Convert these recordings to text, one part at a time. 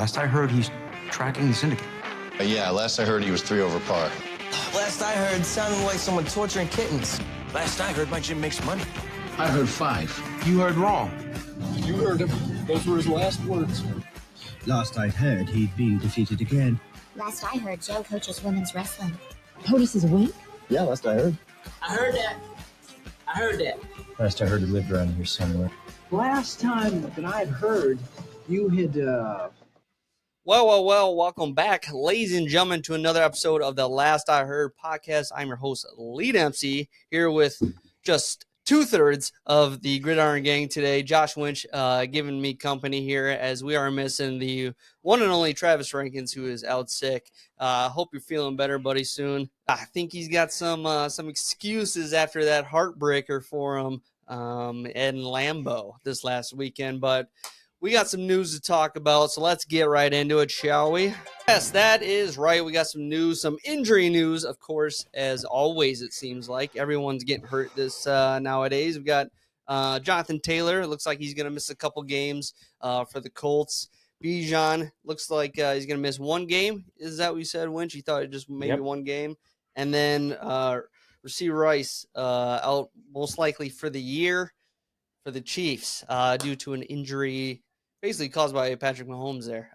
Last I heard, he's tracking the syndicate. Yeah, last I heard he was 3 over par. Last I heard, sounded like someone torturing kittens. Last I heard, my gym makes money. I heard 5. You heard wrong. You heard him. Those were his last words. Last I'd heard, he'd been defeated again. Last I heard, Joe coaches women's wrestling. POTUS is a win? Yeah, last I heard. I heard that. Last I heard, he lived around here somewhere. Last time that I'd heard, you had, Well, welcome back, ladies and gentlemen, to another episode of the Last I Heard podcast. I'm your host, Lee Dempsey, here with just 2/3 of the Gridiron Gang today. Josh Winch giving me company here as we are missing the one and only Travis Rankins, who is out sick. Hope you're feeling better, buddy, soon. I think he's got some excuses after that heartbreaker for him in Lambeau this last weekend, but we got some news to talk about, so let's get right into it, shall we? Yes, that is right. We got some news, some injury news, of course, as always, it seems like. Everyone's getting hurt this nowadays. We've got Jonathan Taylor. It looks like he's going to miss a couple games for the Colts. Bijan looks like he's going to miss one game. Is that what you said, Winch? You thought it just maybe one game? And then Rashee Rice out most likely for the year for the Chiefs due to an injury basically caused by Patrick Mahomes there.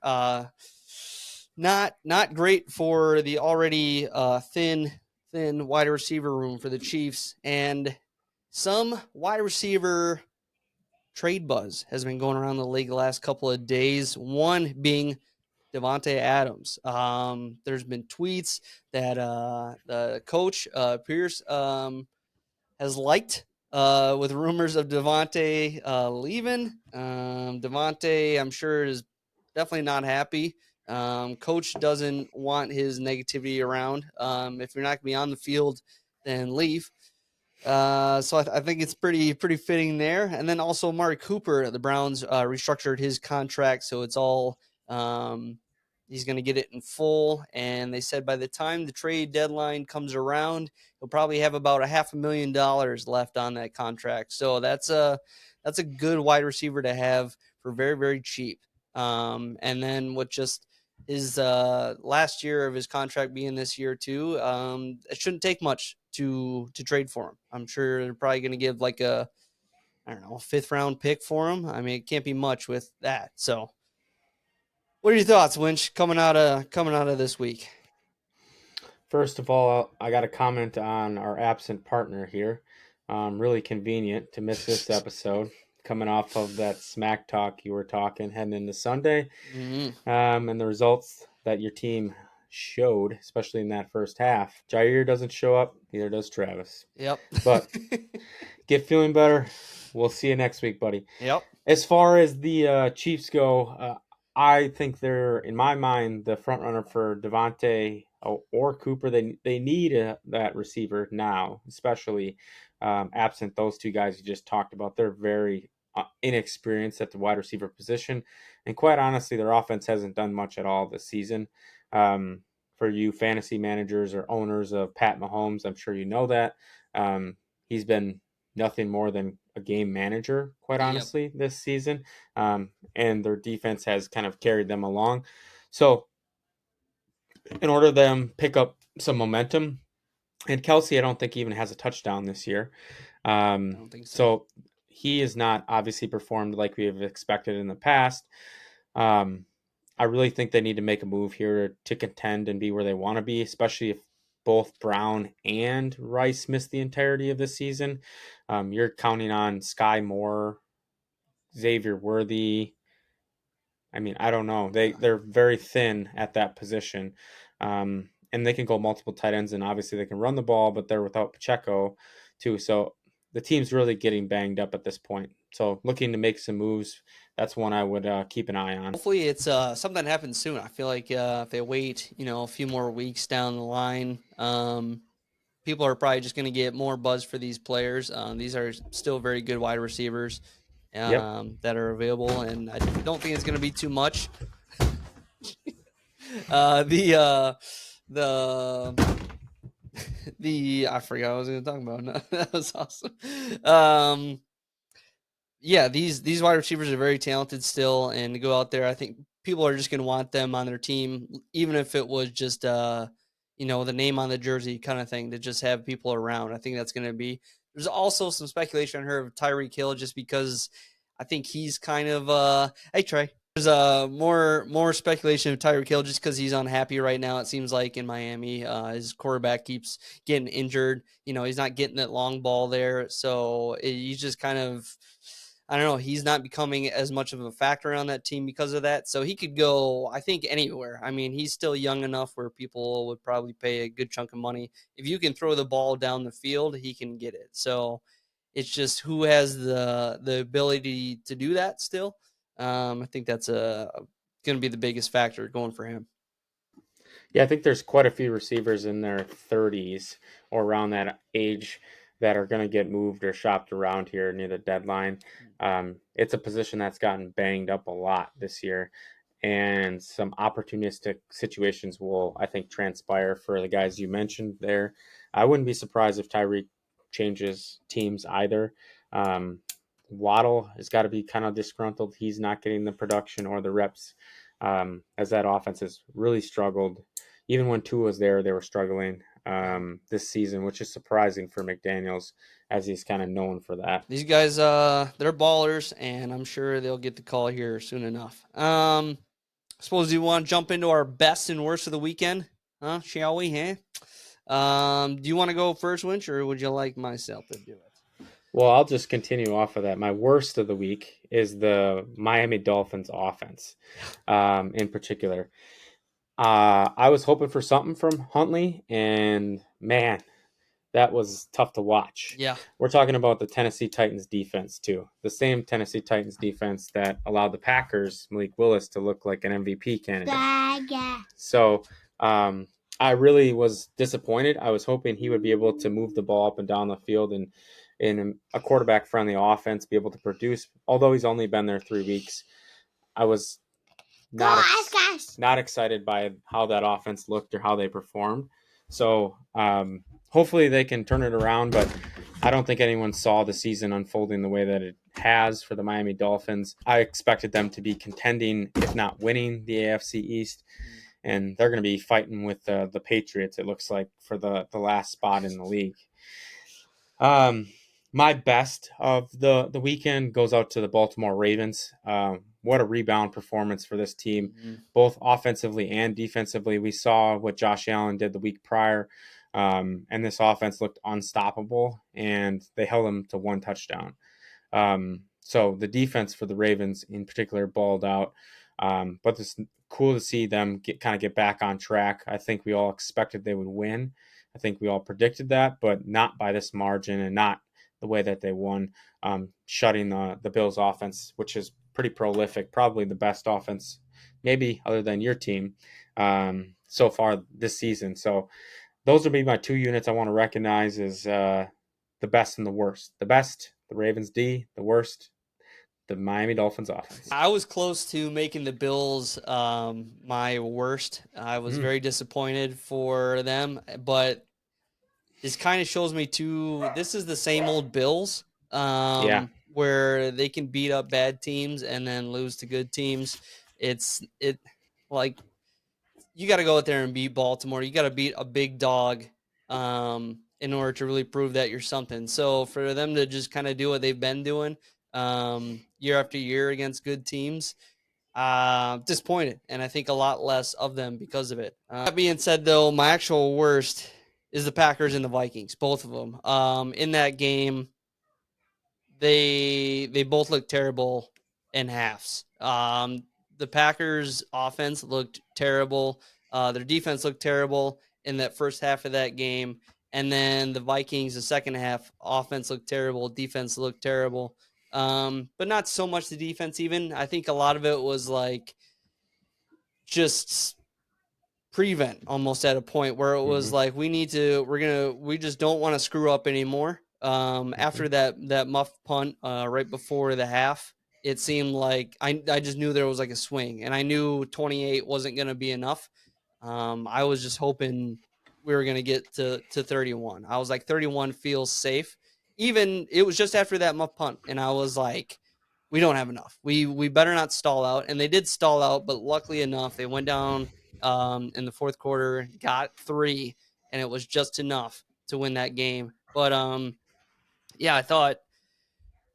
Not great for the already thin wide receiver room for the Chiefs. And some wide receiver trade buzz has been going around the league the last couple of days, one being Davante Adams. There's been tweets that the coach, Pierce, has liked with rumors of Davante leaving. Davante, I'm sure, is definitely not happy. Coach doesn't want his negativity around. If you're not going to be on the field, then leave. So I think it's pretty fitting there. And then also Amari Cooper, the Browns restructured his contract, so it's all he's going to get it in full. And they said by the time the trade deadline comes around, he'll probably have about $500,000 left on that contract. So that's a good wide receiver to have for very, very cheap. And then with just his last year of his contract being this year too, it shouldn't take much to trade for him. I'm sure they're probably going to give like a 5th round pick for him. I mean, it can't be much with that. So what are your thoughts, Winch, coming out of this week? First of all, I got to comment on our absent partner here. Really convenient to miss this episode, coming off of that smack talk you were talking heading into Sunday, and the results that your team showed, especially in that first half. Jair doesn't show up, neither does Travis. Yep. But get feeling better. We'll see you next week, buddy. Yep. As far as the Chiefs go, I think they're, in my mind, the front runner for Davante or Cooper. They need that receiver now, especially absent those two guys you just talked about. They're very inexperienced at the wide receiver position, and quite honestly, their offense hasn't done much at all this season. For you fantasy managers or owners of Pat Mahomes, I'm sure you know that. He's been nothing more than a game manager, quite honestly, this season. And their defense has kind of carried them along. So in order to them pick up some momentum, and Kelsey, I don't think even has a touchdown this year. I don't think so. So he has not obviously performed like we have expected in the past. I really think they need to make a move here to contend and be where they want to be, especially if both Brown and Rice miss the entirety of the season. You're counting on Sky Moore, Xavier Worthy. I mean, I don't know. They're very thin at that position. And they can go multiple tight ends, and obviously they can run the ball, but they're without Pacheco too. So the team's really getting banged up at this point. So looking to make some moves, that's one I would keep an eye on. Hopefully it's something that happens soon. I feel like if they wait, a few more weeks down the line, people are probably just going to get more buzz for these players. These are still very good wide receivers that are available, and I don't think it's going to be too much. I forgot what I was going to talk about. No, that was awesome. Yeah, these wide receivers are very talented still, and to go out there, I think people are just going to want them on their team, even if it was just, the name on the jersey kind of thing, to just have people around. I think that's going to be. There's also some speculation on her of Tyreek Hill, just because I think he's kind of hey Trey. There's more speculation of Tyreek Hill just because he's unhappy right now. It seems like in Miami, his quarterback keeps getting injured. He's not getting that long ball there, so he's just kind of, I don't know. He's not becoming as much of a factor on that team because of that. So he could go, I think, anywhere. I mean, he's still young enough where people would probably pay a good chunk of money. If you can throw the ball down the field, he can get it. So it's just who has the ability to do that still. I think that's going to be the biggest factor going for him. Yeah, I think there's quite a few receivers in their 30s or around that age that are going to get moved or shopped around here near the deadline. It's a position that's gotten banged up a lot this year, and some opportunistic situations will, I think, transpire for the guys you mentioned there. I wouldn't be surprised if Tyreek changes teams either. Waddle has got to be kind of disgruntled. He's not getting the production or the reps, as that offense has really struggled. Even when Tua was there, they were struggling this season, which is surprising for McDaniels, as he's kind of known for that. These guys, they're ballers, and I'm sure they'll get the call here soon enough. I suppose you want to jump into our best and worst of the weekend, huh? Shall we? Do you want to go first, Winch, or would you like myself to do it? Well, I'll just continue off of that. My worst of the week is the Miami Dolphins offense, in particular. I was hoping for something from Huntley, and man, that was tough to watch. Yeah. We're talking about the Tennessee Titans defense, too. The same Tennessee Titans defense that allowed the Packers, Malik Willis, to look like an MVP candidate. So I really was disappointed. I was hoping he would be able to move the ball up and down the field and in a quarterback-friendly offense, be able to produce. Although he's only been there 3 weeks, I was not excited by how that offense looked or how they performed. So hopefully they can turn it around, but I don't think anyone saw the season unfolding the way that it has for the Miami Dolphins. I expected them to be contending, if not winning, the AFC East, and they're going to be fighting with the Patriots, it looks like, for the last spot in the league. My best of the weekend goes out to the Baltimore Ravens. What a rebound performance for this team, both offensively and defensively. We saw what Josh Allen did the week prior, and this offense looked unstoppable, and they held them to 1 touchdown. So the defense for the Ravens in particular balled out, but it's cool to see them get back on track. I think we all expected they would win. I think we all predicted that, but not by this margin and not the way that they won, shutting the Bills offense, which is pretty prolific, probably the best offense, maybe other than your team, so far this season. So those would be my 2 units I want to recognize as the best and the worst. The best, the Ravens D; the worst, the Miami Dolphins offense. I was close to making the Bills my worst. I was very disappointed for them, but this kind of shows me too, this is the same old Bills, where they can beat up bad teams and then lose to good teams. Like, you got to go out there and beat Baltimore. You got to beat a big dog in order to really prove that you're something. So for them to just kind of do what they've been doing year after year against good teams, disappointed. And I think a lot less of them because of it. That being said, though, my actual worst is the Packers and the Vikings, both of them. In that game, they both looked terrible in halves. The Packers' offense looked terrible. Their defense looked terrible in that first half of that game. And then the Vikings, the second half, offense looked terrible, defense looked terrible. But not so much the defense even. I think a lot of it was like just prevent almost at a point where it was like we just don't want to screw up anymore. After that muff punt right before the half, it seemed like I just knew there was like a swing, and I knew 28 wasn't going to be enough. I was just hoping we were going to get to 31. I was like, 31 feels safe. Even it was just after that muff punt, and I was like, we don't have enough. We better not stall out. And they did stall out, but luckily enough, they went down in the fourth quarter, got 3, and it was just enough to win that game. But yeah, I thought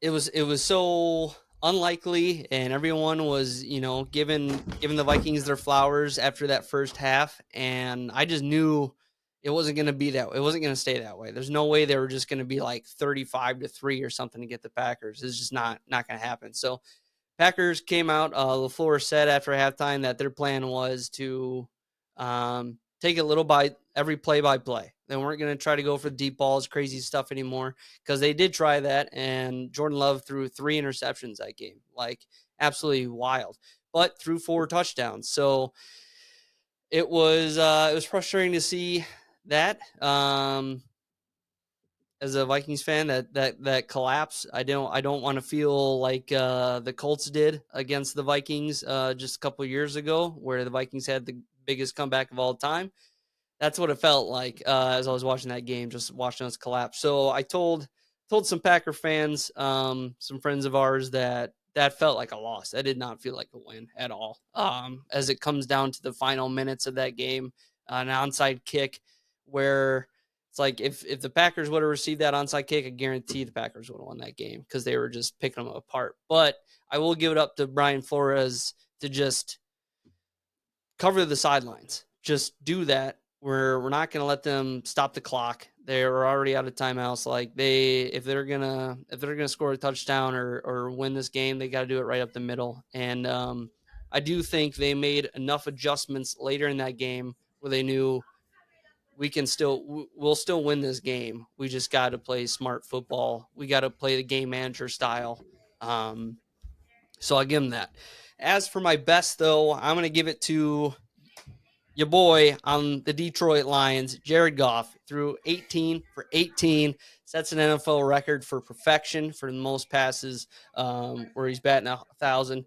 it was so unlikely, and everyone was, giving the Vikings their flowers after that first half, and I just knew it wasn't going to be that way. It wasn't going to stay that way. There's no way they were just going to be like 35-3 or something to get the Packers. It's just not going to happen. So Packers came out. LaFleur said after halftime that their plan was to take it little by every play by play. They weren't going to try to go for deep balls, crazy stuff anymore, because they did try that, and Jordan Love threw 3 interceptions that game, like absolutely wild, but threw 4 touchdowns. So it was frustrating to see that as a Vikings fan, that collapse. I don't want to feel like the Colts did against the Vikings just a couple of years ago, where the Vikings had the biggest comeback of all time. That's what it felt like as I was watching that game, just watching us collapse. So I told some Packer fans, some friends of ours, that felt like a loss. That did not feel like a win at all. As it comes down to the final minutes of that game, an onside kick where it's like if the Packers would have received that onside kick, I guarantee the Packers would have won that game because they were just picking them apart. But I will give it up to Brian Flores to just cover the sidelines. Just do that. We're not going to let them stop the clock. They were already out of timeouts. Like if they're gonna score a touchdown or win this game, they got to do it right up the middle. And I do think they made enough adjustments later in that game where they knew we'll still win this game. We just got to play smart football. We got to play the game manager style. So I'll give them that. As for my best, though, I'm going to give it to your boy on the Detroit Lions, Jared Goff. Threw 18 for 18, sets an NFL record for perfection for the most passes, where he's batting 1,000.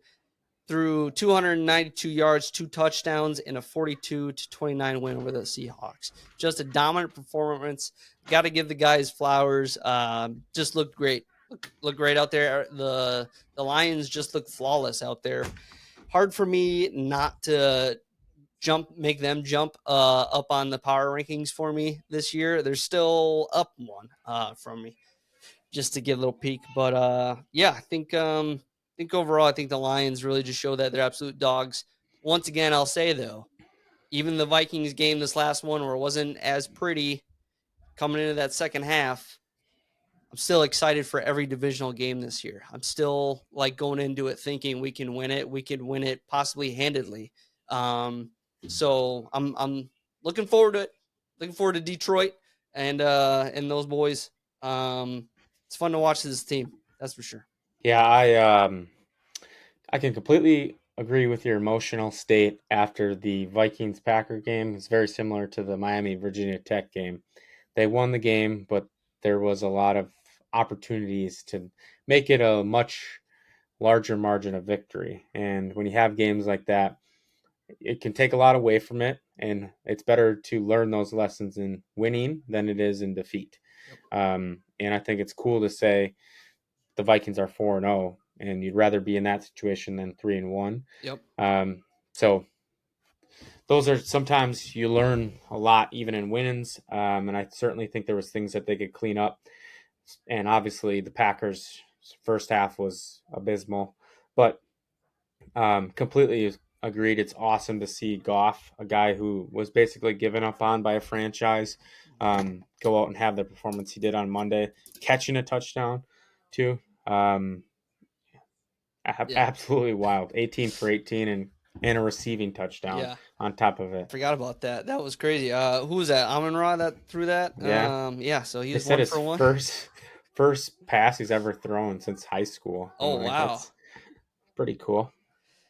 Threw 292 yards, 2 touchdowns, and a 42-29 win over the Seahawks. Just a dominant performance. Got to give the guys flowers. Just looked great. Looked great out there. The Lions just looked flawless out there. Hard for me not to make them jump up on the power rankings for me this year. They're still up 1 from me, just to give a little peek. But yeah, I think overall, I think the Lions really just show that they're absolute dogs. Once again, I'll say, though, even the Vikings game, this last one, where it wasn't as pretty coming into that second half, I'm still excited for every divisional game this year. I'm still like going into it thinking we can win it. We could win it possibly handedly. So I'm looking forward to it. Looking forward to Detroit and those boys. It's fun to watch this team. That's for sure. Yeah, I can completely agree with your emotional state after the Vikings-Packer game. It's very similar to the Miami-Virginia Tech game. They won the game, but there was a lot of opportunities to make it a much larger margin of victory. And when you have games like that, it can take a lot away from it, and it's better to learn those lessons in winning than it is in defeat. And I think it's cool to say the Vikings are 4-0, and you'd rather be in that situation than 3-1. Yep. So those are sometimes you learn a lot even in wins. And I certainly think there was things that they could clean up. And obviously the Packers' first half was abysmal, but completely agreed. It's awesome to see Goff, a guy who was basically given up on by a franchise, go out and have the performance he did on Monday, catching a touchdown too. Absolutely wild. 18 for 18 and a receiving touchdown on top of it. Forgot about that. That was crazy. Who was that? Amon-Ra that threw that? Yeah. So he was 1 for 1. First pass he's ever thrown since high school. Oh, wow. That's pretty cool.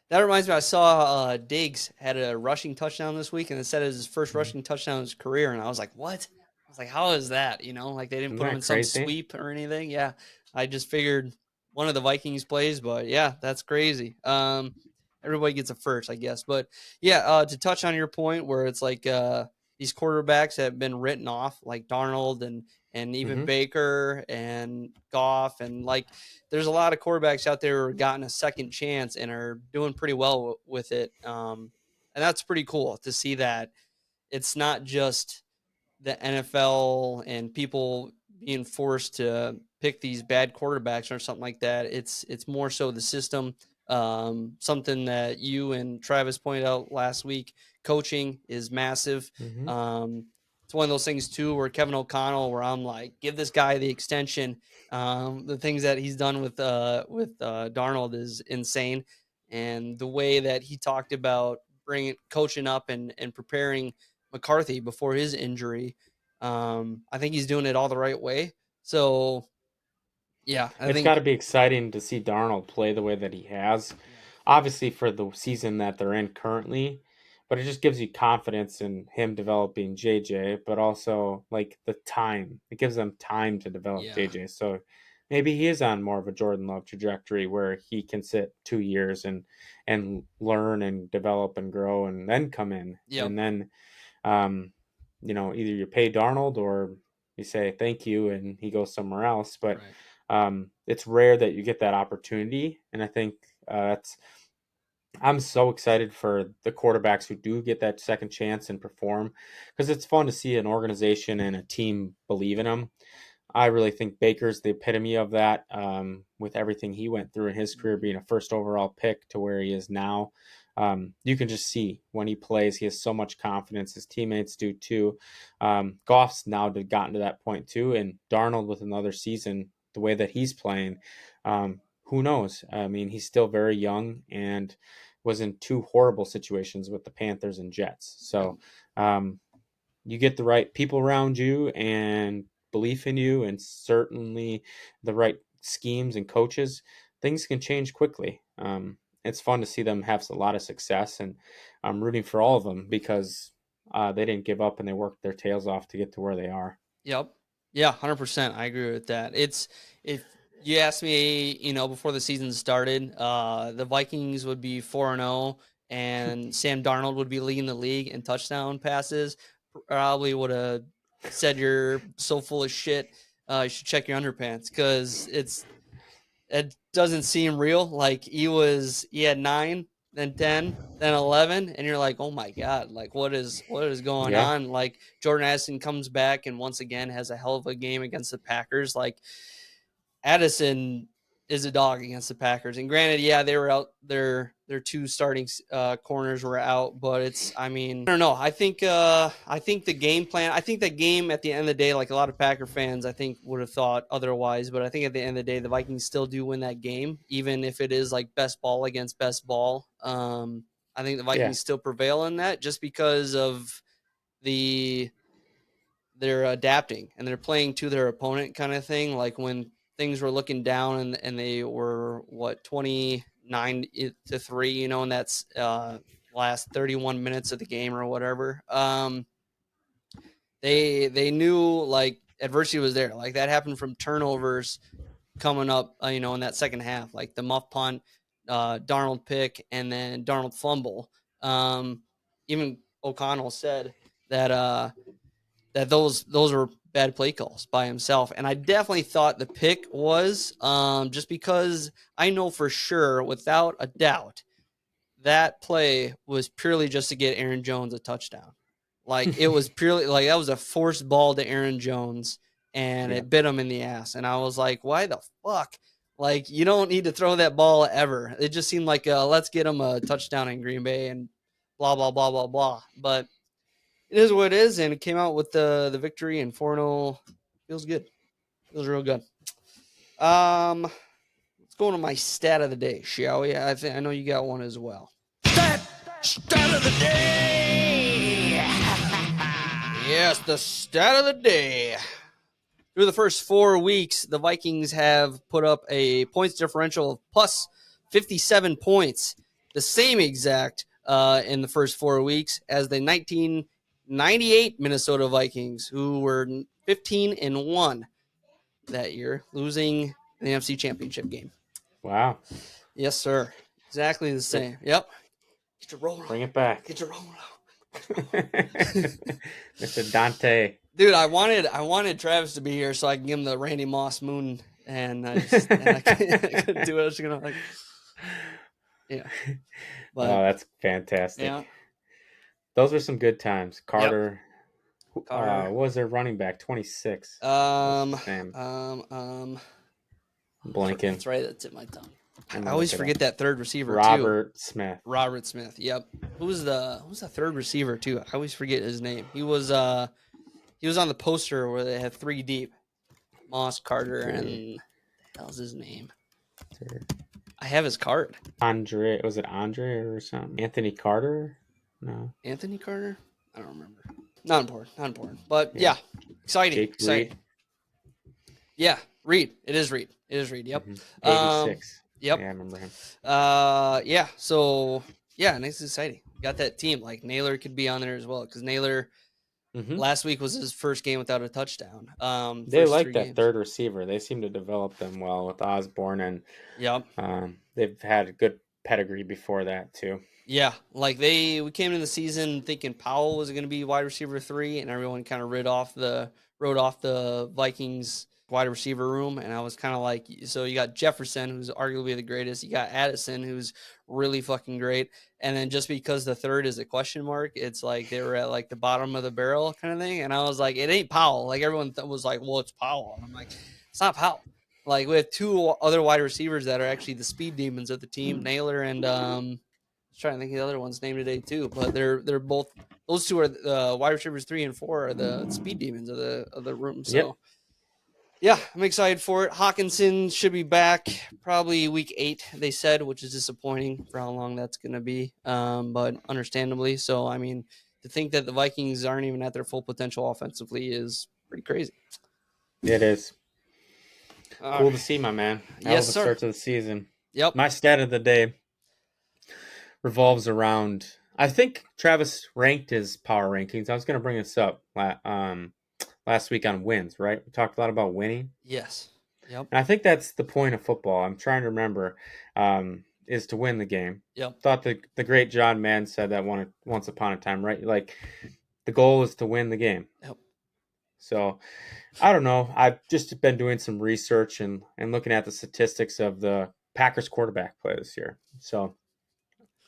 That reminds me, I saw Diggs had a rushing touchdown this week, and it said it was his first rushing touchdown in his career, and I was like, what? I was like, how is that? Like they didn't put him in some sweep or anything. Yeah, I just figured one of the Vikings plays, but yeah, that's crazy. Everybody gets a first, I guess. But yeah, to touch on your point where it's like these quarterbacks have been written off, like Darnold and even Baker and Goff, and like there's a lot of quarterbacks out there who have gotten a second chance and are doing pretty well with it. And that's pretty cool to see that it's not just the NFL and people being forced to pick these bad quarterbacks or something like that. It's more so the system. Something that you and Travis pointed out last week, coaching is massive. It's one of those things too, where Kevin O'Connell, where I'm like, give this guy the extension. The things that he's done with Darnold is insane. And the way that he talked about coaching up and preparing McCarthy before his injury, I think he's doing it all the right way. So yeah, It's got to be exciting to see Darnold play the way that he has, obviously for the season that they're in currently, but it just gives you confidence in him developing JJ, but also like the time. It gives them time to develop JJ. So maybe he is on more of a Jordan Love trajectory where he can sit 2 years and learn and develop and grow and then come in. And then, either you pay Darnold or you say thank you and he goes somewhere else. But it's rare that you get that opportunity. And I think I'm so excited for the quarterbacks who do get that second chance and perform, because it's fun to see an organization and a team believe in them. I really think Baker's the epitome of that, with everything he went through in his career, being a first overall pick to where he is now. You can just see when he plays, he has so much confidence. His teammates do too. Goff's now gotten to that point too, and Darnold with another season, the way that he's playing, who knows? I mean, he's still very young and was in 2 horrible situations with the Panthers and Jets. So you get the right people around you and belief in you, and certainly the right schemes and coaches, things can change quickly. It's fun to see them have a lot of success, and I'm rooting for all of them because they didn't give up and they worked their tails off to get to where they are. Yep. Yeah, 100%. I agree with that. If you asked me, before the season started, the Vikings would be 4-0 and Sam Darnold would be leading the league in touchdown passes, probably would have said you're so full of shit. You should check your underpants, because it doesn't seem real. Like he had 9, then 10, then 11, and you're like, oh my God, like what is going on? Like Jordan Addison comes back and once again has a hell of a game against the Packers. Like Addison is a dog against the Packers. And granted, they were out their 2 starting corners were out, but I don't know. I think the game plan, I think that game at the end of the day, like a lot of Packer fans, I think would have thought otherwise, but I think at the end of the day, the Vikings still do win that game, even if it is like best ball against best ball. I think the Vikings still prevail in that, just because of they're adapting and they're playing to their opponent kind of thing. Like when things were looking down and they were 29-3, and that's last 31 minutes of the game or whatever. They knew like adversity was there. Like that happened from turnovers coming up, in that second half, like the muff punt, Darnold pick, and then Darnold fumble. Even O'Connell said that those were bad play calls by himself. And I definitely thought the pick was just because I know for sure, without a doubt, that play was purely just to get Aaron Jones a touchdown. Like it was purely like that was a forced ball to Aaron Jones and it bit him in the ass. And I was like, why the fuck? Like you don't need to throw that ball ever. It just seemed like let's get him a touchdown in Green Bay and blah, blah, blah, blah, blah. But it is what it is, and it came out with the victory, and 4-0 feels good. Feels real good. Let's go into my stat of the day, shall we? I know you got one as well. Stat of the day! Yes, the stat of the day. Through the first 4 weeks, the Vikings have put up a points differential of plus 57 points, the same exact in the first 4 weeks as the 1998 Minnesota Vikings, who were 15-1 that year, losing the NFC Championship game. Wow. Yes, sir. Exactly the same. Yep. Get your roll. Bring it back. Get your roll. Mr. Dante. Dude, I wanted Travis to be here so I can give him the Randy Moss moon, and I couldn't do it. I was gonna like, yeah. But, Oh, that's fantastic. yeah. Those were some good times. Carter. Carter. What was their running back? 26. Blinken. That's right. That's at my tongue. I always forget that third receiver too. Robert Smith. Robert Smith. Yep. Who's the third receiver too? I always forget his name. He was on the poster where they had 3 deep. Moss, Carter, and what the hell's his name? I have his card. Andre. Was it Andre or something? Anthony Carter? No. Anthony Carter? I don't remember. Not important. But yeah, exciting. Exciting. Reed. Yeah, Reed. It is Reed. Yep. 86. Yep. Yeah, I remember him. Yeah. So yeah, nice, exciting. Got that team. Like Naylor could be on there as well because Naylor last week was his first game without a touchdown. They like that third receiver. They seem to develop them well with Osborne, and they've had a good pedigree before that too. Yeah, like we came into the season thinking Powell was going to be wide receiver 3, and everyone kind of wrote off the Vikings wide receiver room, and I was kind of like, so you got Jefferson, who's arguably the greatest, you got Addison, who's really fucking great, and then just because the third is a question mark, it's like they were at like the bottom of the barrel kind of thing, and I was like, it ain't Powell. Like everyone was like, well, it's Powell, and I'm like, it's not Powell. Like we have 2 other wide receivers that are actually the speed demons of the team, Naylor and I was trying to think of the other one's name today too, but they're both, those 2 are wide receivers 3 and 4 are the speed demons of the room. So yeah, I'm excited for it. Hawkinson should be back probably week 8, they said, which is disappointing for how long that's going to be, but understandably. So, I mean, to think that the Vikings aren't even at their full potential offensively is pretty crazy. It is. Cool to see, my man. Yes, sir. Start to the season. Yep. My stat of the day revolves around, I think Travis ranked his power rankings. I was going to bring this up last week on wins, right? We talked a lot about winning. Yes. Yep. And I think that's the point of football. I'm trying to remember, is to win the game. Yep. Thought the great John Mann said that once upon a time, right? Like the goal is to win the game. Yep. So I don't know. I've just been doing some research and looking at the statistics of the Packers quarterback play this year. So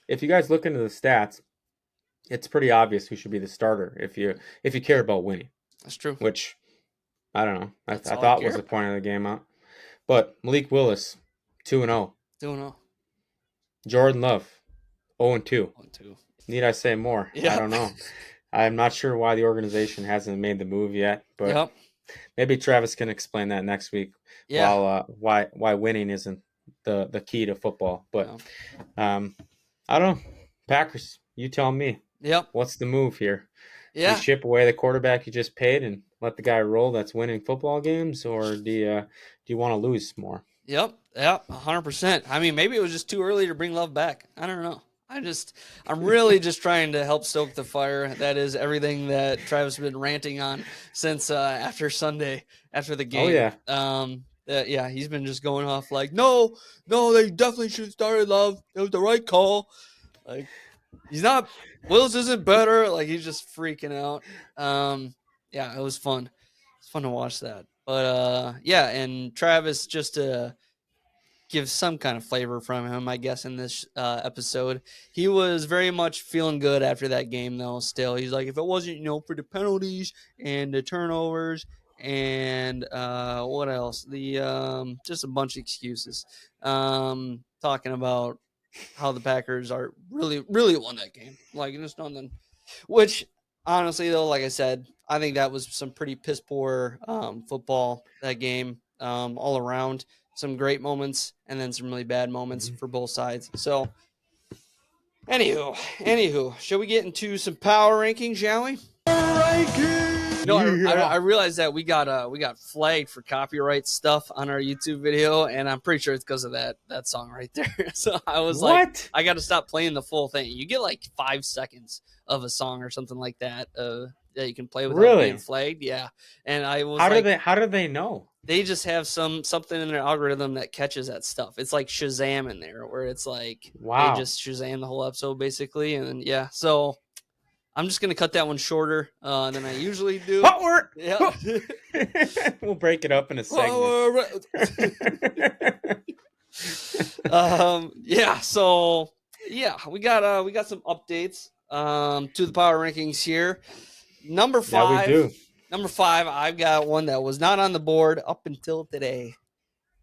if you guys look into the stats, it's pretty obvious who should be the starter if you care about winning. That's true. Which I don't know. I thought was the point of the game. But Malik Willis, 2-0. 2-0. Jordan Love, 0-2. 1-2. Need I say more? Yeah. I don't know. I'm not sure why the organization hasn't made the move yet, but maybe Travis can explain that next week. Yeah. While why winning isn't the key to football. But I don't know. Packers, you tell me. Yep. What's the move here? Yeah. Do you ship away the quarterback you just paid and let the guy roll that's winning football games, or do you want to lose more? Yep. 100%. I mean, maybe it was just too early to bring Love back. I don't know. I'm really just trying to help stoke the fire. That is everything that Travis has been ranting on since after Sunday, after the game. Oh, yeah. He's been just going off like, no, they definitely should have started Love. It was the right call. Like, he's not, Willis isn't better. Like, he's just freaking out. Yeah, it was fun. It's fun to watch that. But, yeah, and Travis, just to give some kind of flavor from him, I guess, in this episode, he was very much feeling good after that game, though, still. He's like, if it wasn't, for the penalties and the turnovers and what else? Just a bunch of excuses. Talking about how the Packers are really, really won that game. Like, it's nothing. Which, honestly, though, like I said, I think that was some pretty piss poor football, that game, all around. Some great moments and then some really bad moments for both sides. So, anywho, shall we get into some power rankings, shall we? I realized that we got flagged for copyright stuff on our YouTube video, and I'm pretty sure it's because of that song right there. So I was like, I got to stop playing the full thing. You get like 5 seconds of a song or something like that that you can play without being flagged. Yeah, and I was how do they know? They just have something in their algorithm that catches that stuff. It's like Shazam in there, where it's like they just Shazam the whole episode basically, and then so I'm just going to cut that one shorter than I usually do. Power! Yeah. We'll break it up in a segment. Yeah. So yeah, we got some updates to the power rankings here. Number 5. Yeah, we do. Number 5, I've got one that was not on the board up until today.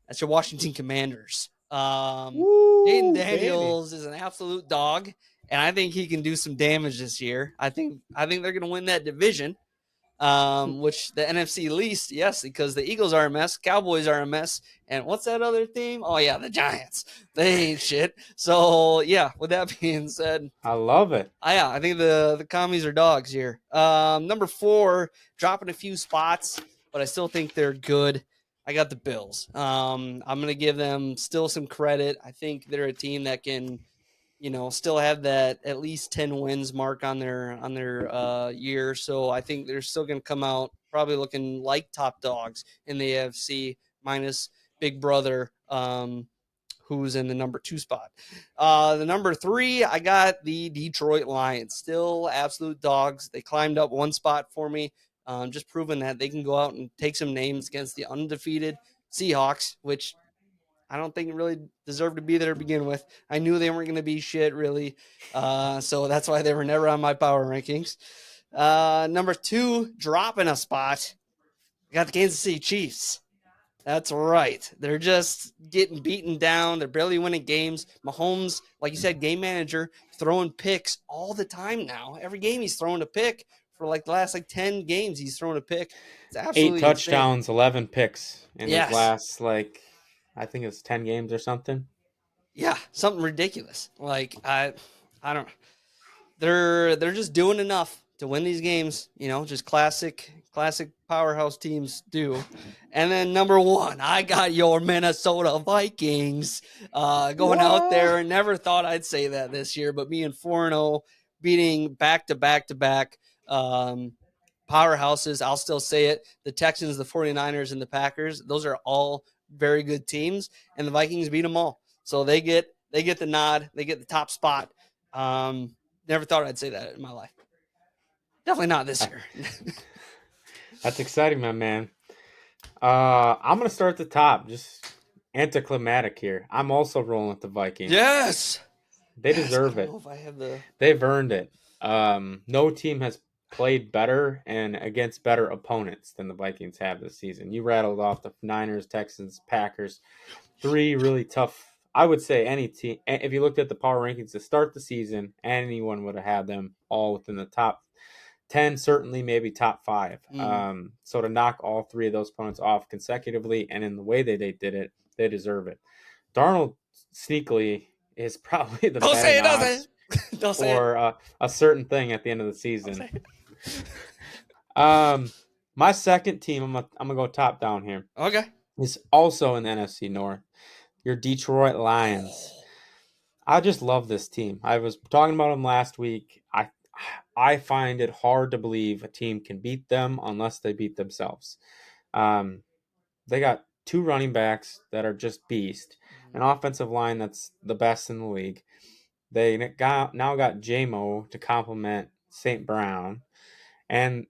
That's your Washington Commanders. Jaden Daniels is an absolute dog, and I think he can do some damage this year. I think they're going to win that division, which the NFC least, yes, because the Eagles are a mess, Cowboys are a mess, and what's that other team? Oh yeah, the Giants. They ain't shit. So yeah, with that being said, I love it. yeah, I think the commies are dogs here. Number 4, dropping a few spots, but I still think they're good. I got the Bills. I'm going to give them still some credit. I think they're a team that can, still have that at least 10 wins mark on their year. So I think they're still going to come out probably looking like top dogs in the AFC minus Big Brother, who's in the number 2 spot. The number 3, I got the Detroit Lions. Still absolute dogs. They climbed up 1 spot for me. Just proving that they can go out and take some names against the undefeated Seahawks, which I don't think really deserved to be there to begin with. I knew they weren't going to be shit, really. So that's why they were never on my power rankings. Number 2, dropping a spot. I got the Kansas City Chiefs. That's right. They're just getting beaten down. They're barely winning games. Mahomes, like you said, game manager, throwing picks all the time now. Every game he's throwing a pick. For like the last 10 games, he's thrown a pick. It's absolutely 8 touchdowns, insane. 11 picks in his last, I think it's 10 games or something. Yeah, something ridiculous. Like I don't. They're just doing enough to win these games. Just classic powerhouse teams do. And then number 1, I got your Minnesota Vikings going out there. Never thought I'd say that this year, but being 4-0, beating back to back powerhouses. I'll still say it. The Texans, the 49ers, and the Packers, those are all very good teams, and the Vikings beat them all. So they get the nod. They get the top spot. Never thought I'd say that in my life. Definitely not this year. That's exciting, my man. I'm going to start at the top. Just anticlimactic here. I'm also rolling with the Vikings. Yes. They deserve it. They've earned it. No team has played better and against better opponents than the Vikings have this season. You rattled off the Niners, Texans, Packers, 3 really tough. I would say any team, if you looked at the power rankings to start the season, anyone would have had them all within the top 10, certainly maybe top 5. So to knock all 3 of those opponents off consecutively and in the way they did it, they deserve it. Darnold sneakily is probably the best. Don't say or a certain thing at the end of the season. My second team, I'm gonna go top down here. Okay. Is also in the NFC North. Your Detroit Lions. I just love this team. I was talking about them last week. I find it hard to believe a team can beat them unless they beat themselves. They got 2 running backs that are just beast, an offensive line that's the best in the league. They now got J-Mo to complement St. Brown, and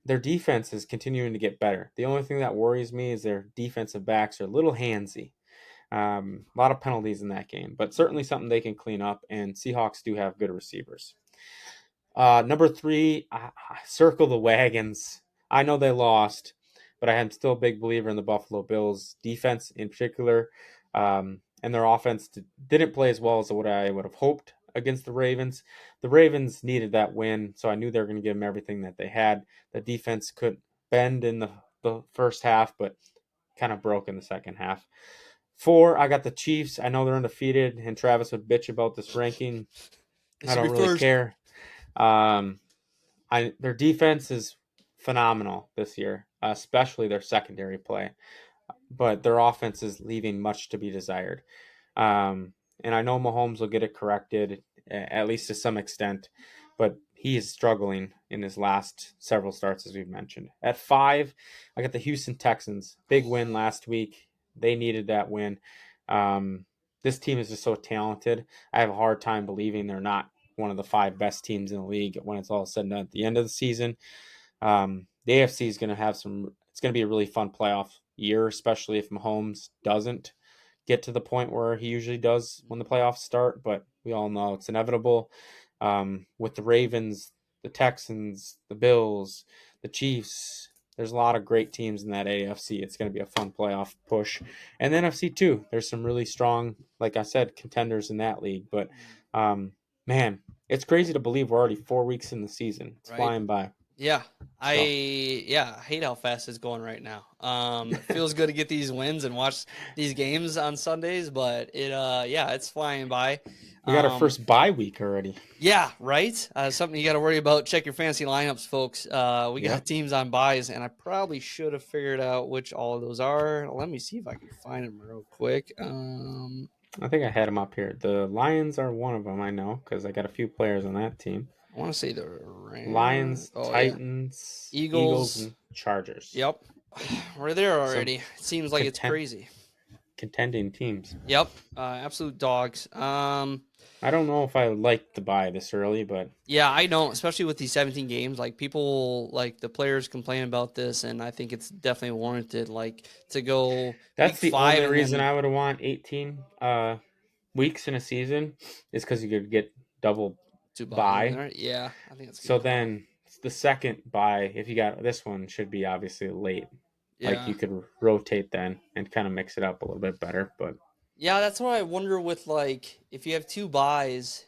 their defense is continuing to get better. The only thing that worries me is their defensive backs are a little handsy. A lot of penalties in that game, but certainly something they can clean up, and Seahawks do have good receivers. Number 3, I circle the wagons. I know they lost, but I am still a big believer in the Buffalo Bills defense in particular. And their offense didn't play as well as what I would have hoped against the Ravens. The Ravens needed that win, so I knew they were going to give them everything that they had. The defense couldn't bend in the first half, but kind of broke in the second half. 4, I got the Chiefs. I know they're undefeated, and Travis would bitch about this ranking. I don't really care. Their defense is phenomenal this year, especially their secondary play. But their offense is leaving much to be desired. And I know Mahomes will get it corrected, at least to some extent, but he is struggling in his last several starts, as we've mentioned. At 5, I got the Houston Texans. Big win last week. They needed that win. This team is just so talented. I have a hard time believing they're not one of the 5 best teams in the league when it's all said and done at the end of the season. The AFC is going to have it's going to be a really fun playoff year, especially if Mahomes doesn't get to the point where he usually does when the playoffs start, but we all know it's inevitable. With the Ravens, the Texans, the Bills, the Chiefs, there's a lot of great teams in that AFC. It's going to be a fun playoff push. And the NFC too. There's some really strong, like I said, contenders in that league. But man, it's crazy to believe we're already 4 weeks in the season. It's flying by. Yeah, I hate how fast it's going right now. It feels good to get these wins and watch these games on Sundays, but it's flying by. We got our first bye week already. Yeah, right. Something you got to worry about. Check your fantasy lineups, folks. We got teams on buys, and I probably should have figured out which all of those are. Let me see if I can find them real quick. I think I had them up here. The Lions are one of them, I know, because I got a few players on that team. I want to say the Lions, Titans, Eagles, and Chargers. Yep. We're there already. It seems like it's crazy. Contending teams. Yep. Absolute dogs. I don't know if I would like to buy this early, but yeah, I don't, especially with these 17 games. Like people, like the players complain about this, and I think it's definitely warranted. Like to go. That's the only reason I would want 18 weeks in a season is because you could get double bye. Yeah, I think that's good. So then the second bye, if you got this one, should be obviously late. Yeah. Like you could rotate then and kind of mix it up a little bit better, but. Yeah, that's what I wonder with, like, if you have 2 buys,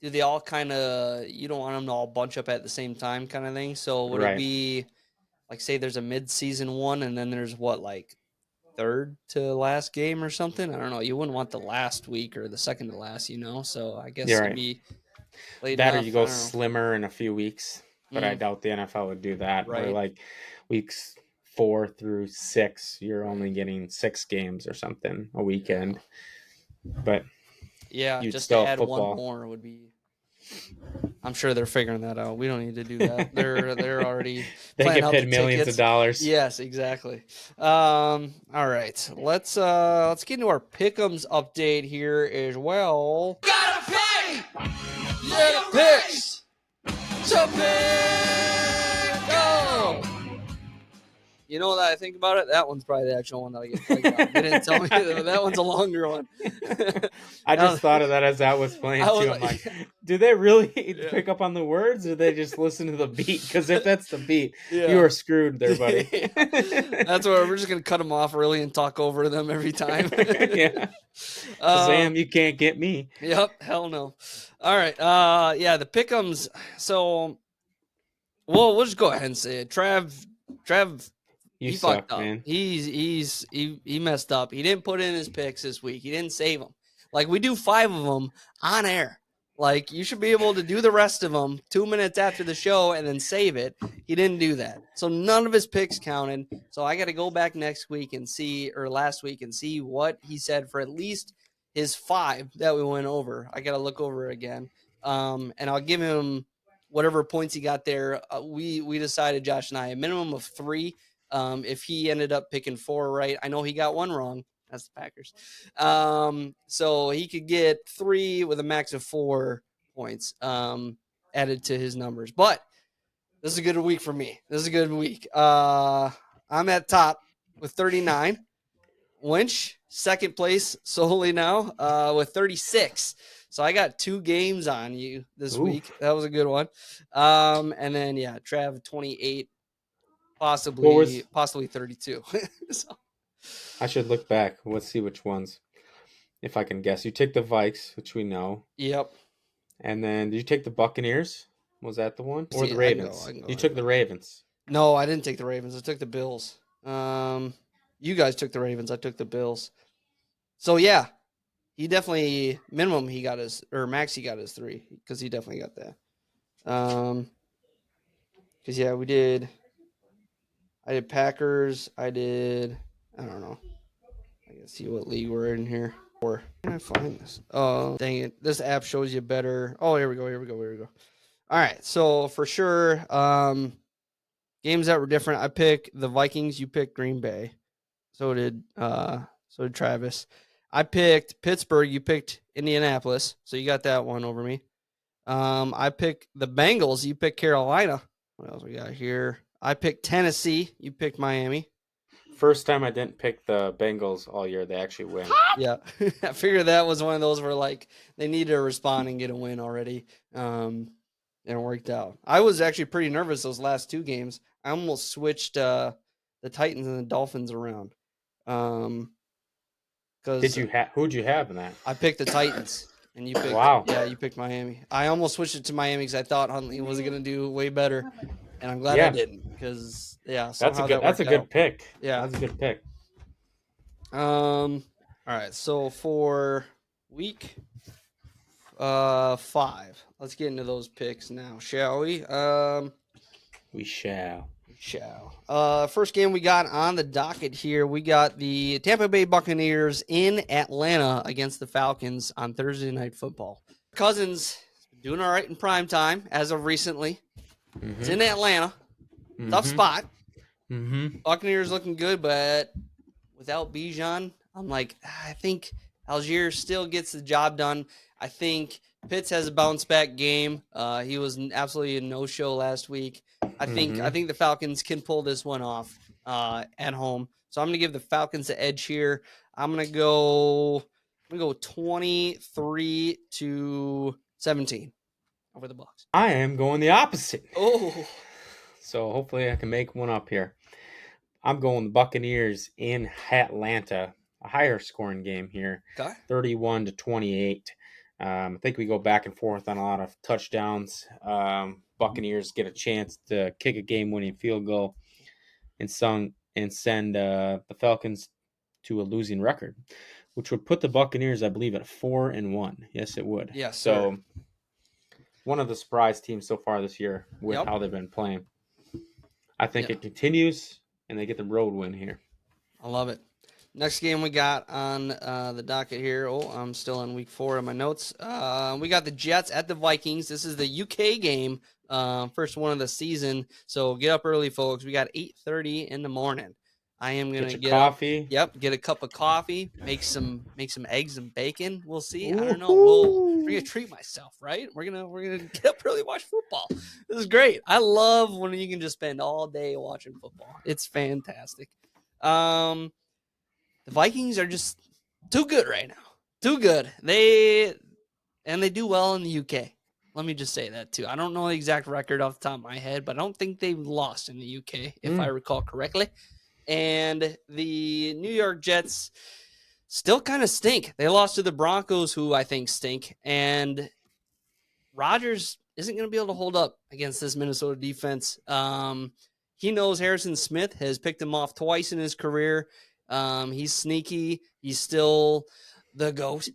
do they all kind of, you don't want them to all bunch up at the same time kind of thing? So would it be, like, say there's a mid-season one and then there's what, like, third to last game or something? I don't know. You wouldn't want the last week or the second to last, So I guess it'd be late that enough. Or you go slimmer in a few weeks, but I doubt the NFL would do that. Right. Or, like, weeks 4 through 6, you're only getting 6 games or something a weekend. But yeah, just to add one more would be. I'm sure they're figuring that out. We don't need to do that. They're already. They get paid millions of dollars. Yes, exactly. All right, let's get into our pick'ems update here as well. Gotta pay! Yeah, picks! So pick! Go! You know what I think about it? That one's probably the actual one that I get played on. They didn't tell me that one's a longer one. I just thought of that as that was playing too. I'm like, do they really pick up on the words or they just listen to the beat? Because if that's the beat, you are screwed there, buddy. That's why we're just going to cut them off early and talk over them every time. Yeah. Sam, you can't get me. Yep. Hell no. All right. The pick'ems. So, well, we'll just go ahead and say it. Trav, he suck, fucked up. Man. He messed up. He didn't put in his picks this week. He didn't save them. Like, we do 5 of them on air. Like, you should be able to do the rest of them 2 minutes after the show and then save it. He didn't do that. So none of his picks counted. So I got to go back next week and see, or last week, and see what he said for at least his 5 that we went over. I got to look over it again. And I'll give him whatever points he got there. We decided, Josh and I, a minimum of 3. If he ended up picking 4 right, I know he got 1 wrong. That's the Packers. So he could get 3 with a max of 4 points added to his numbers. But this is a good week for me. This is a good week. I'm at top with 39. Winch, second place solely now with 36. So I got 2 games on you this week. That was a good one. And then, Trav, 28. Possibly 32. So. I should look back. Let's see which ones. If I can guess. You took the Vikes, which we know. Yep. And then did you take the Buccaneers? Was that the one? Or the Ravens? You took the Ravens. No, I didn't take the Ravens. I took the Bills. You guys took the Ravens. I took the Bills. So, yeah. He definitely, minimum he got his, or max he got his 3. Because he definitely got that. Because, we did... I did Packers. I don't know. I can see what league we're in here. Or can I find this? Oh, dang it. This app shows you better. Oh, here we go. All right. So for sure, games that were different. I picked the Vikings. You picked Green Bay. So did Travis. I picked Pittsburgh. You picked Indianapolis. So you got that one over me. I pick the Bengals. You pick Carolina. What else we got here? I picked Tennessee. You picked Miami. First time I didn't pick the Bengals all year. They actually win. Yeah, I figured that was one of those where like they needed to respond and get a win already, and it worked out. I was actually pretty nervous those last two games. I almost switched the Titans and the Dolphins around. Because who'd you have in that? I picked the Titans, and you picked you picked Miami. I almost switched it to Miami because I thought Huntley was going to do way better, and I'm glad I didn't because that's a good pick. Yeah, that's a good pick. All right, so for week 5, let's get into those picks now, shall we? We shall. First game we got on the docket here, we got the Tampa Bay Buccaneers in Atlanta against the Falcons on Thursday Night Football. Cousins doing all right in prime time as of recently. It's in Atlanta. Tough spot. Buccaneers looking good, but without Bijan, I'm like, I think Algier still gets the job done. I think Pitts has a bounce back game. He was absolutely a no-show last week. I think the Falcons can pull this one off at home. So I'm going to give the Falcons the edge here. I'm going to go 23-17 over the Bucs. I am going the opposite. Oh. So hopefully I can make one up here. I'm going the Buccaneers in Atlanta. A higher scoring game here. Okay. 31-28. I think we go back and forth on a lot of touchdowns. Buccaneers get a chance to kick a game-winning field goal and send the Falcons to a losing record, which would put the Buccaneers, I believe, at 4-1. Yes, it would. Yes. So one of the surprise teams so far this year with how they've been playing. I think it continues, and they get the road win here. I love it. Next game we got on the docket here. Oh, I'm still on week 4 of my notes. We got the Jets at the Vikings. This is the UK game, first one of the season. So get up early, folks. We got 8:30 in the morning. I am gonna get coffee. Yep, get a cup of coffee. Make some eggs and bacon. We'll see. I don't know. We're gonna treat myself, right? We're gonna get up early, watch football. This is great. I love when you can just spend all day watching football. It's fantastic. The Vikings are just too good right now. Too good. They do well in the UK. Let me just say that too. I don't know the exact record off the top of my head, but I don't think they've lost in the UK, if I recall correctly. And the New York Jets still kind of stink. They lost to the Broncos, who I think stink. And Rodgers isn't going to be able to hold up against this Minnesota defense. He knows Harrison Smith has picked him off twice in his career. He's sneaky. He's still the GOAT.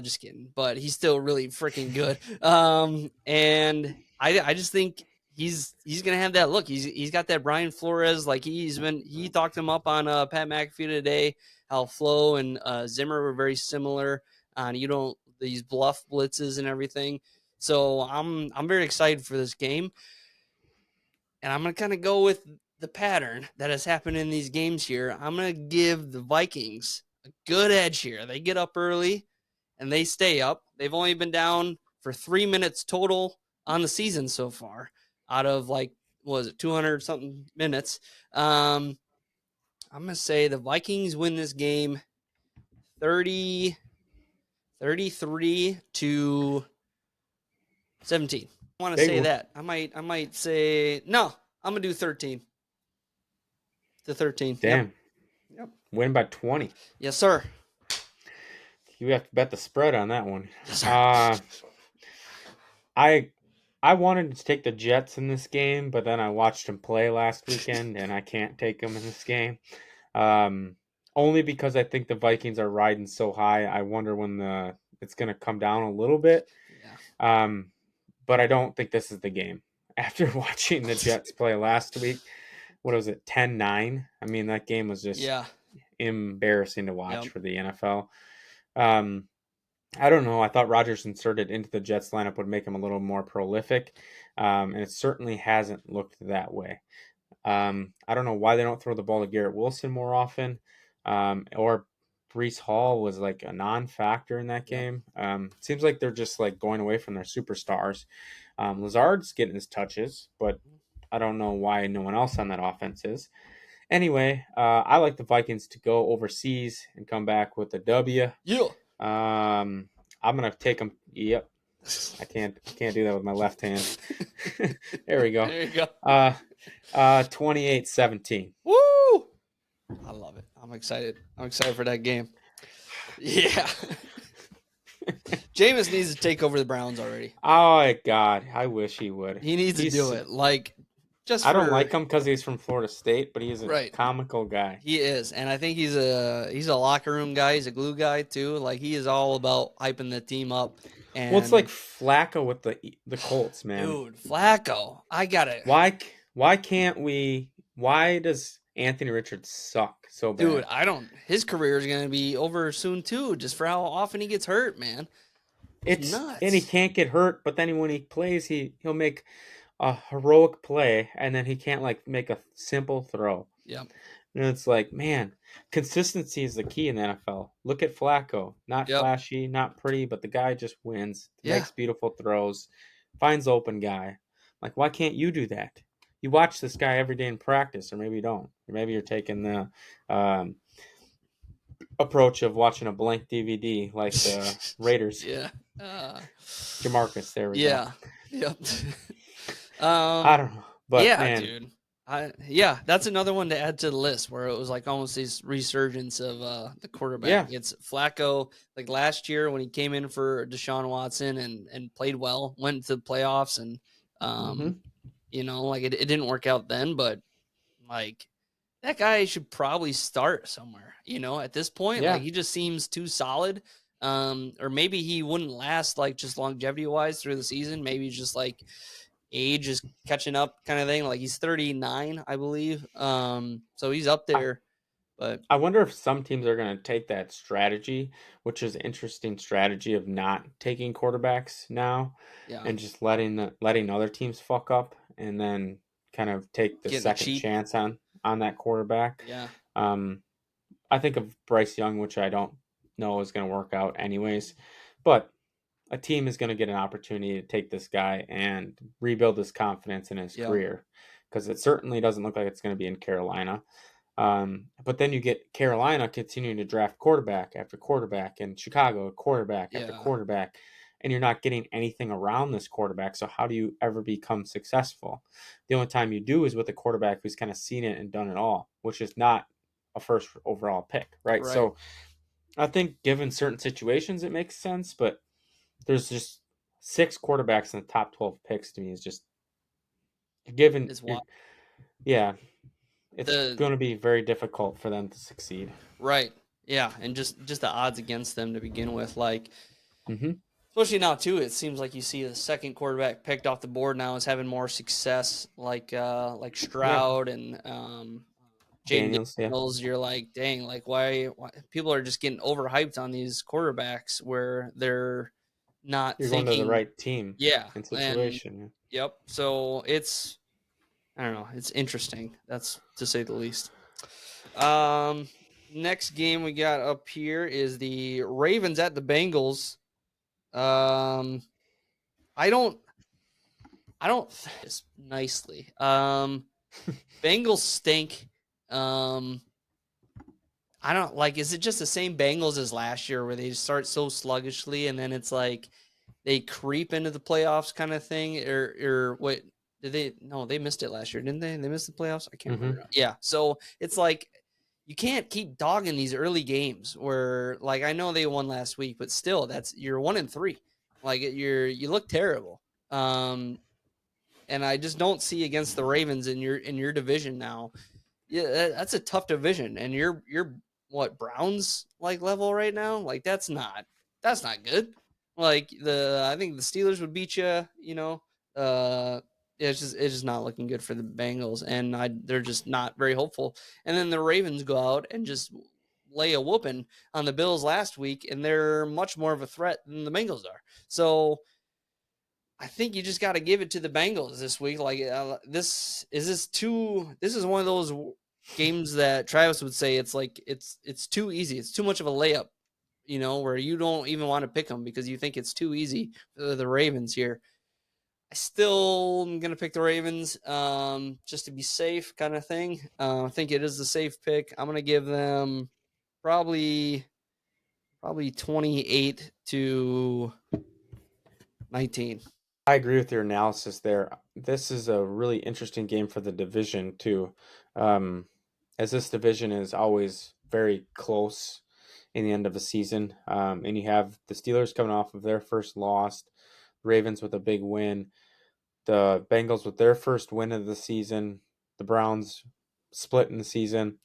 Just kidding, but he's still really freaking good. And I just think he's gonna have that look. He's got that Brian Flores. Like he talked him up on Pat McAfee today. How Flo and Zimmer were very similar on these bluff blitzes and everything. So I'm very excited for this game, and I'm gonna kind of go with the pattern that has happened in these games here. I'm going to give the Vikings a good edge here. They get up early and they stay up. They've only been down for 3 minutes total on the season so far out of 200 something minutes. I'm going to say the Vikings win this game 33-17. I want to say that. I might say, no, I'm going to do 13. To 13. Damn. Yep. Win by 20. Yes, sir. You have to bet the spread on that one. Yes, sir. I wanted to take the Jets in this game, but then I watched them play last weekend, and I can't take them in this game. Only because I think the Vikings are riding so high. I wonder when it's going to come down a little bit. Yeah. But I don't think this is the game. After watching the Jets play last week, what was it, 10-9? I mean, that game was just embarrassing to watch for the NFL. I don't know. I thought Rodgers inserted into the Jets lineup would make him a little more prolific, and it certainly hasn't looked that way. I don't know why they don't throw the ball to Garrett Wilson more often, or Brees Hall was like a non-factor in that game. Seems like they're just like going away from their superstars. Lazard's getting his touches, but I don't know why no one else on that offense is. Anyway, I like the Vikings to go overseas and come back with a W. Yeah. I'm gonna take them. Yep. I can't do that with my left hand. There we go. There you go. 28-17. Woo! I love it. I'm excited. I'm excited for that game. Yeah. Jameis needs to take over the Browns already. Oh God, I wish he would. He needs to do it. Like, just I don't like him because he's from Florida State, but he's a Right. comical guy. He is, and I think he's a locker room guy. He's a glue guy too. Like, he is all about hyping the team up. And Well, it's like Flacco with the Colts, man. dude, Flacco. I got it. Why can't we? Why does Anthony Richards suck so bad? Dude, I don't. His career is gonna be over soon too, just for how often he gets hurt, man. It's nuts. And he can't get hurt, but then when he plays, he'll make a heroic play, and then he can't like make a simple throw. Yeah. And it's like, man, consistency is the key in the NFL. Look at Flacco. Not flashy, not pretty, but the guy just wins, makes beautiful throws, finds the open guy. Like, why can't you do that? You watch this guy every day in practice, or maybe you don't. Or maybe you're taking the approach of watching a blank DVD like the Raiders. Yeah. Jamarcus, there we go. Yep. I don't know. But yeah, man, dude. That's another one to add to the list where it was like almost this resurgence of the quarterback. Yeah. It's Flacco, like last year when he came in for Deshaun Watson and played well, went to the playoffs, and you know, like it didn't work out then, but like that guy should probably start somewhere, you know, at this point. Like, he just seems too solid. Or maybe he wouldn't last like just longevity wise through the season. Maybe just like age is catching up kind of thing. Like, he's 39, I believe. So he's up there. But I wonder if some teams are going to take that strategy, which is an interesting strategy of not taking quarterbacks now and just letting other teams fuck up and then kind of take the second chance on that quarterback. Yeah. I think of Bryce Young, which I don't know is going to work out anyways, but a team is going to get an opportunity to take this guy and rebuild his confidence in his career, because it certainly doesn't look like it's going to be in Carolina. But then you get Carolina continuing to draft quarterback after quarterback, and Chicago quarterback after quarterback, and you're not getting anything around this quarterback. So how do you ever become successful? The only time you do is with a quarterback who's kind of seen it and done it all, which is not a first overall pick, right? So I think given certain situations, it makes sense, but there's just 6 quarterbacks in the top 12 picks to me is just given. It's going to be very difficult for them to succeed. Right. Yeah. And just the odds against them to begin with, like, especially now too, it seems like you see the second quarterback picked off the board now is having more success, like Stroud and Daniels. You're like, dang, like why people are just getting overhyped on these quarterbacks where they're not thinking going to the right team. And situation. Yep. So it's, I don't know. It's interesting. That's to say the least. Next game we got up here is the Ravens at the Bengals. I don't this nicely. Bengals stink. I don't like, is it just the same Bengals as last year where they start so sluggishly and then it's like they creep into the playoffs kind of thing, or what? They missed it last year, didn't they? They missed the playoffs? I can't remember. Yeah. So it's like you can't keep dogging these early games where, like, I know they won last week, but still you're 1-3. Like, you look terrible. And I just don't see against the Ravens in your division now. Yeah, that's a tough division. And you're what, Browns like level right now? Like, that's not good. Like, I think the Steelers would beat you, you know. It's just not looking good for the Bengals, and they're just not very hopeful. And then the Ravens go out and just lay a whooping on the Bills last week, and they're much more of a threat than the Bengals are. So I think you just got to give it to the Bengals this week. Like, this is one of those games that Travis would say it's like it's too easy. It's too much of a layup, where you don't even want to pick them because you think it's too easy for the Ravens here. I still am going to pick the Ravens just to be safe kind of thing. I think it is the safe pick. I'm going to give them probably 28-19. I agree with your analysis there. This is a really interesting game for the division too, as this division is always very close in the end of the season. And you have the Steelers coming off of their first loss, Ravens with a big win, the Bengals with their first win of the season, the Browns split in the season.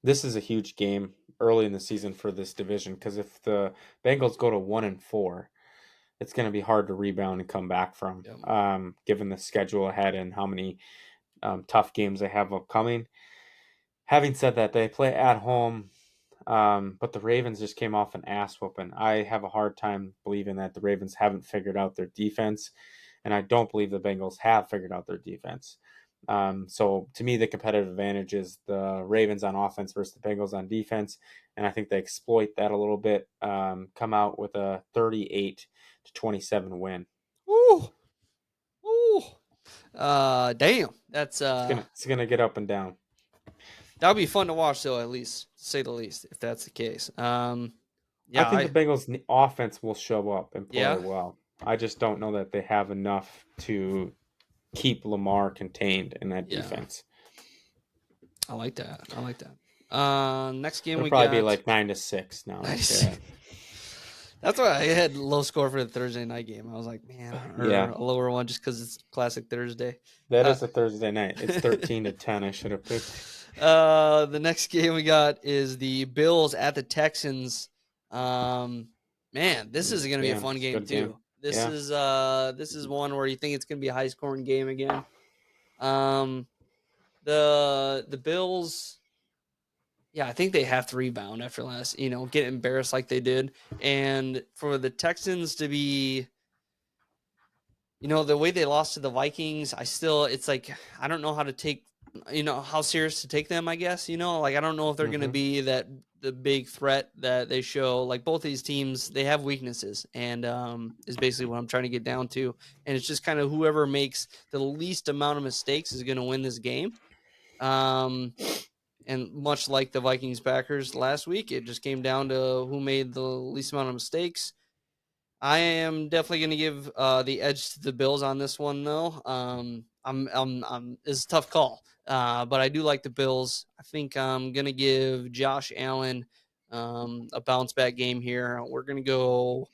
This is a huge game early in the season for this division because if the Bengals go to 1-4, it's going to be hard to rebound and come back from, given the schedule ahead and how many tough games they have upcoming. Having said that, they play at home, but the Ravens just came off an ass whooping. I have a hard time believing that the Ravens haven't figured out their defense, and I don't believe the Bengals have figured out their defense. So to me, the competitive advantage is the Ravens on offense versus the Bengals on defense, and I think they exploit that a little bit, come out with a 38-27 win. Ooh. Damn. That's it's gonna get up and down. That'll be fun to watch, though, at least, to say the least, if that's the case. I think the Bengals' offense will show up and play well. I just don't know that they have enough to keep Lamar contained in that defense. I like that. Next game It'll we probably got be like 9-6 now. That's why I had low score for the Thursday night game. I was like, man, a lower one just because it's classic Thursday. That is a Thursday night. It's 13-10. I should have picked. The next game we got is the Bills at the Texans. Man, this is going to be a fun game too. Game. This is one where you think it's going to be a high scoring game again. The Bills, I think they have to rebound after last, get embarrassed like they did. And for the Texans to be, the way they lost to the Vikings, it's like, I don't know how to take, how serious to take them, I guess, I don't know if they're going to be the big threat that they show. Like both these teams, they have weaknesses and is basically what I'm trying to get down to. And it's just kind of whoever makes the least amount of mistakes is going to win this game. And much like the Vikings Packers last week, it just came down to who made the least amount of mistakes. I am definitely going to give the edge to the Bills on this one, though. It's a tough call, but I do like the Bills. I think I'm going to give Josh Allen a bounce back game here. We're going to go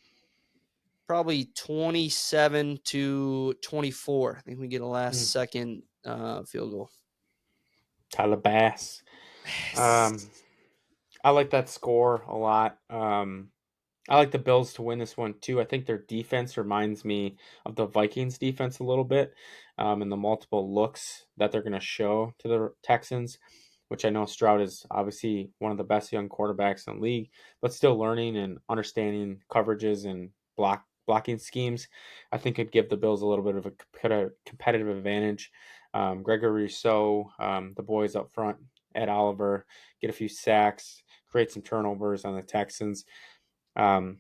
probably 27-24. I think we get a last second field goal. Calabas. I like that score a lot. I like the Bills to win this one too. I think their defense reminds me of the Vikings defense a little bit, and the multiple looks that they're going to show to the Texans, which I know Stroud is obviously one of the best young quarterbacks in the league, but still learning and understanding coverages and blocking schemes. I think could give the Bills a little bit of a competitive advantage. Gregory Rousseau, the boys up front, Ed Oliver, get a few sacks, create some turnovers on the Texans. I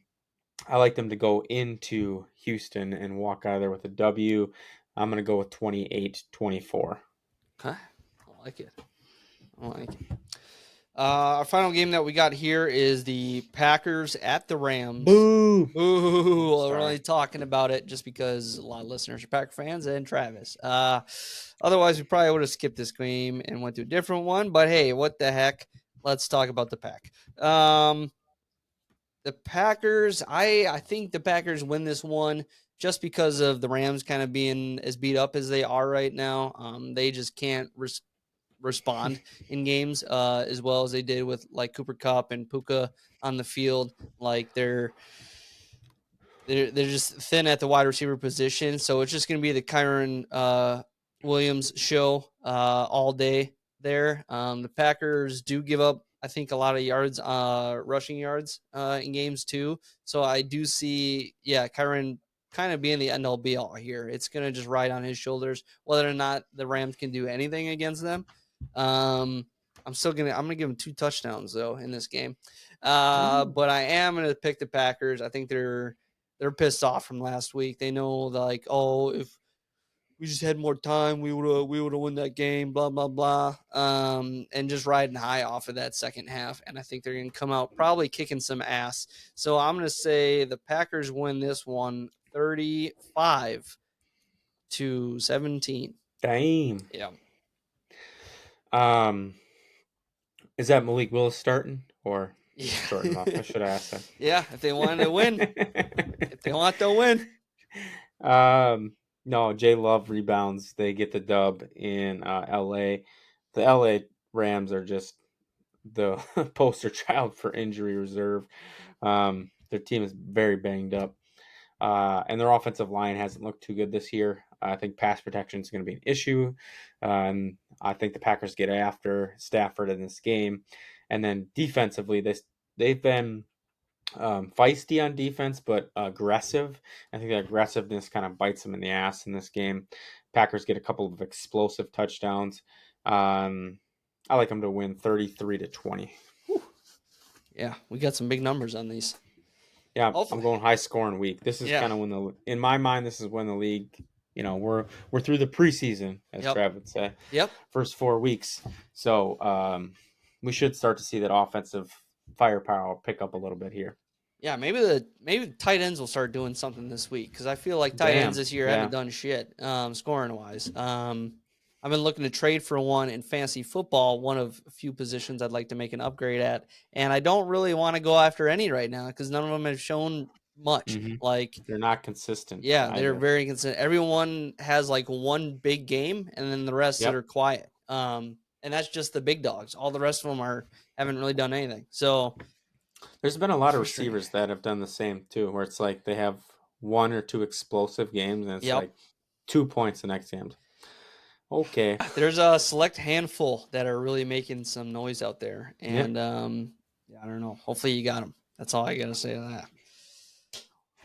like them to go into Houston and walk out of there with a W. I'm going to go with 28-24. Okay. I like it. Our final game that we got here is the Packers at the Rams. Boo! Boo! We're only talking about it just because a lot of listeners are Packer fans and Travis. Otherwise, we probably would have skipped this game and went to a different one. But hey, what the heck? Let's talk about the Pack. The Packers, I think the Packers win this one just because of the Rams kind of being as beat up as they are right now. They just can't respond in games as well as they did with like Cooper Kupp and Puka on the field. Like they're just thin at the wide receiver position. So it's just going to be the Kyren Williams show all day there. The Packers do give up, I think, a lot of yards, rushing yards in games too. So I do see, Kyren kind of being the end all be all here. It's going to just ride on his shoulders, whether or not the Rams can do anything against them. I'm going to give them 2 touchdowns though in this game. But I am going to pick the Packers. I think they're pissed off from last week. They know like, oh, if we just had more time, we would have won that game, blah, blah, blah. And just riding high off of that second half. And I think they're going to come out probably kicking some ass. So I'm going to say the Packers win this one 35-17. Damn. Yeah. Is that Malik Willis starting or Yeah. starting off? I should ask that. Yeah, if they want to win. If they want to win. No, Jay Love rebounds. They get the dub in LA. The LA Rams are just the poster child for injury reserve. Their team is very banged up. And their offensive line hasn't looked too good this year. I think pass protection is going to be an issue. I think the Packers get after Stafford in this game. And then defensively, they've been feisty on defense, but aggressive. I think the aggressiveness kind of bites them in the ass in this game. Packers get a couple of explosive touchdowns. I like them to win 33-20. Yeah, we got some big numbers on these. Yeah, Hopefully. I'm going high scoring week. This is kind of when in my mind, this is when the league, we're through the preseason, as Trav would say. Yep. First 4 weeks. So we should start to see that offensive firepower pick up a little bit here. Yeah, maybe the tight ends will start doing something this week because I feel like tight ends this year haven't done shit scoring wise. I've been looking to trade for one in fantasy football, one of a few positions I'd like to make an upgrade at, and I don't really want to go after any right now because none of them have shown much. Mm-hmm. Like they're not consistent. Yeah, they're very consistent. Everyone has like one big game, and then the rest that are quiet. And that's just the big dogs. All the rest of them haven't really done anything. So there's been a lot of receivers that have done the same too, where it's like they have 1 or 2 explosive games, and it's like 2 points the next game. Okay. There's a select handful that are really making some noise out there. And I don't know. Hopefully you got them. That's all I got to say to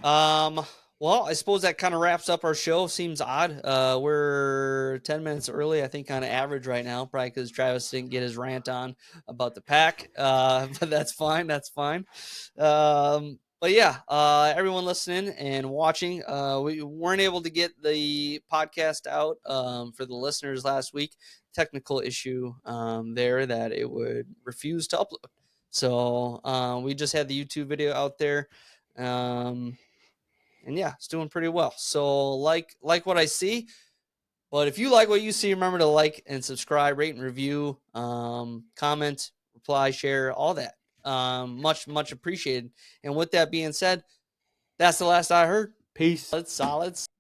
that. Well, I suppose that kind of wraps up our show. Seems odd. We're 10 minutes early, I think, on average right now, probably because Travis didn't get his rant on about the pack. But that's fine. That's fine. But yeah, everyone listening and watching, we weren't able to get the podcast out for the listeners last week. Technical issue there that it would refuse to upload. So we just had the YouTube video out there. And yeah, it's doing pretty well. So like what I see. But if you like what you see, remember to like and subscribe, rate and review, comment, reply, share, all that. Much appreciated. And with that being said, that's the last I heard. Peace. Solid.